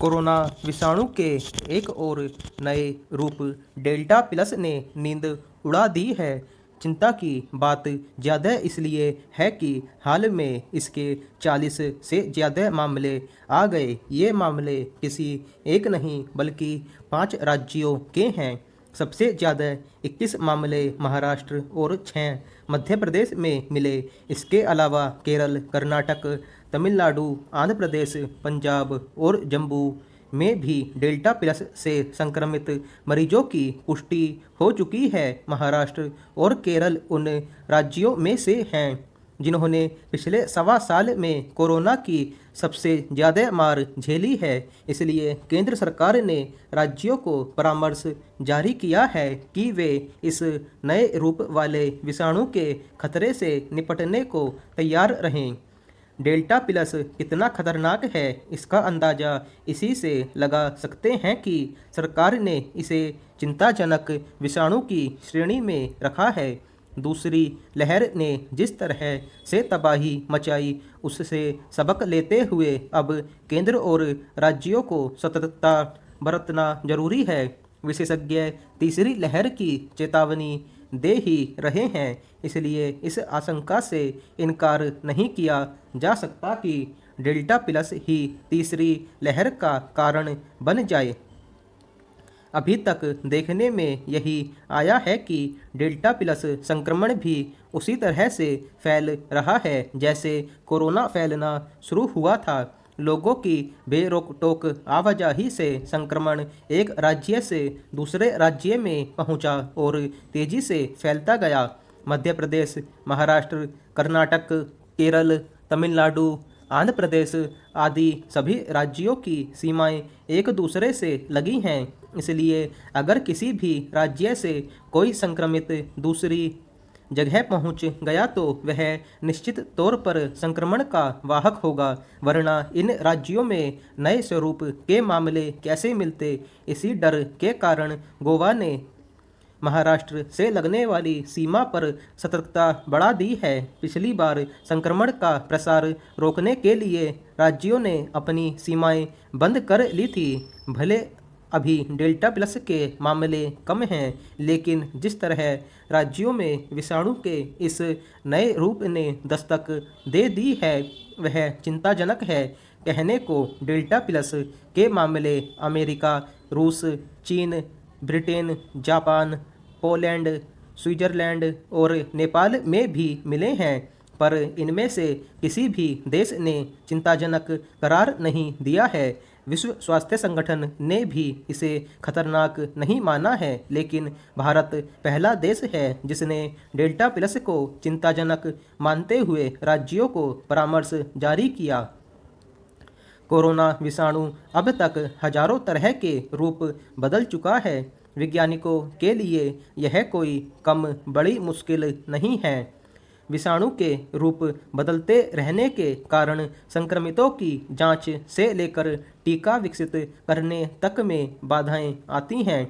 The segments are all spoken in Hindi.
कोरोना विषाणु के एक और नए रूप डेल्टा प्लस ने नींद उड़ा दी है। चिंता की बात ज़्यादा इसलिए है कि हाल में इसके 40 से ज़्यादा मामले आ गए। ये मामले किसी एक नहीं बल्कि 5 राज्यों के हैं। सबसे ज़्यादा 21 मामले महाराष्ट्र और 6 मध्य प्रदेश में मिले। इसके अलावा केरल, कर्नाटक, तमिलनाडु, आंध्र प्रदेश, पंजाब और जम्मू में भी डेल्टा प्लस से संक्रमित मरीजों की पुष्टि हो चुकी है। महाराष्ट्र और केरल उन राज्यों में से हैं जिन्होंने पिछले सवा साल में कोरोना की सबसे ज़्यादा मार झेली है। इसलिए केंद्र सरकार ने राज्यों को परामर्श जारी किया है कि वे इस नए रूप वाले विषाणु के खतरे से निपटने को तैयार रहें। डेल्टा प्लस कितना खतरनाक है, इसका अंदाज़ा इसी से लगा सकते हैं कि सरकार ने इसे चिंताजनक विषाणु की श्रेणी में रखा है। दूसरी लहर ने जिस तरह से तबाही मचाई, उससे सबक लेते हुए अब केंद्र और राज्यों को सतर्कता बरतना जरूरी है। विशेषज्ञ तीसरी लहर की चेतावनी दे ही रहे हैं, इसलिए इस आशंका से इनकार नहीं किया जा सकता कि डेल्टा प्लस ही तीसरी लहर का कारण बन जाए। अभी तक देखने में यही आया है कि डेल्टा प्लस संक्रमण भी उसी तरह से फैल रहा है जैसे कोरोना फैलना शुरू हुआ था। लोगों की बेरोक-टोक आवाजाही से संक्रमण एक राज्य से दूसरे राज्य में पहुंचा और तेजी से फैलता गया। मध्य प्रदेश, महाराष्ट्र, कर्नाटक, केरल, तमिलनाडु, आंध्र प्रदेश आदि सभी राज्यों की सीमाएं एक दूसरे से लगी हैं। इसलिए अगर किसी भी राज्य से कोई संक्रमित दूसरी जगह पहुंच गया तो वह निश्चित तौर पर संक्रमण का वाहक होगा, वरना इन राज्यों में नए स्वरूप के मामले कैसे मिलते। इसी डर के कारण गोवा ने महाराष्ट्र से लगने वाली सीमा पर सतर्कता बढ़ा दी है। पिछली बार संक्रमण का प्रसार रोकने के लिए राज्यों ने अपनी सीमाएं बंद कर ली थी। भले अभी डेल्टा प्लस के मामले कम हैं, लेकिन जिस तरह राज्यों में विषाणु के इस नए रूप ने दस्तक दे दी है वह चिंताजनक है। कहने को डेल्टा प्लस के मामले अमेरिका, रूस, चीन, ब्रिटेन, जापान, पोलैंड, स्विट्जरलैंड और नेपाल में भी मिले हैं, पर इनमें से किसी भी देश ने चिंताजनक करार नहीं दिया है। विश्व स्वास्थ्य संगठन ने भी इसे खतरनाक नहीं माना है, लेकिन भारत पहला देश है जिसने डेल्टा प्लस को चिंताजनक मानते हुए राज्यों को परामर्श जारी किया। कोरोना विषाणु अब तक हजारों तरह के रूप बदल चुका है। वैज्ञानिकों के लिए यह कोई कम बड़ी मुश्किल नहीं है। विषाणु के रूप बदलते रहने के कारण संक्रमितों की जांच से लेकर टीका विकसित करने तक में बाधाएं आती हैं।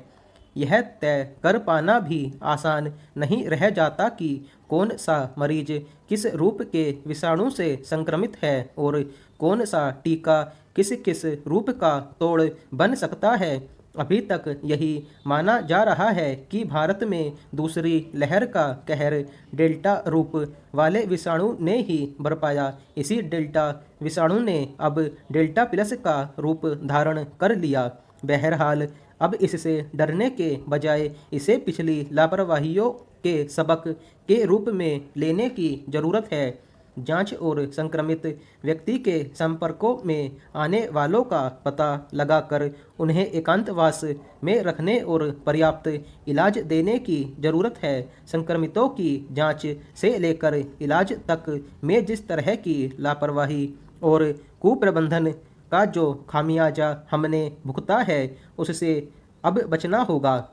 यह तय कर पाना भी आसान नहीं रह जाता कि कौन सा मरीज किस रूप के विषाणु से संक्रमित है और कौन सा टीका किस किस रूप का तोड़ बन सकता है। अभी तक यही माना जा रहा है कि भारत में दूसरी लहर का कहर डेल्टा रूप वाले विषाणु ने ही बरपाया। इसी डेल्टा विषाणु ने अब डेल्टा प्लस का रूप धारण कर लिया। बहरहाल अब इससे डरने के बजाय इसे पिछली लापरवाहियों के सबक के रूप में लेने की ज़रूरत है। जांच और संक्रमित व्यक्ति के संपर्कों में आने वालों का पता लगाकर उन्हें एकांतवास में रखने और पर्याप्त इलाज देने की ज़रूरत है। संक्रमितों की जांच से लेकर इलाज तक में जिस तरह की लापरवाही और कुप्रबंधन का जो खामियाजा हमने भुगता है, उससे अब बचना होगा,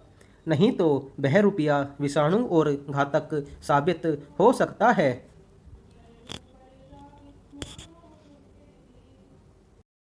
नहीं तो बहरूपिया विषाणु और घातक साबित हो सकता है।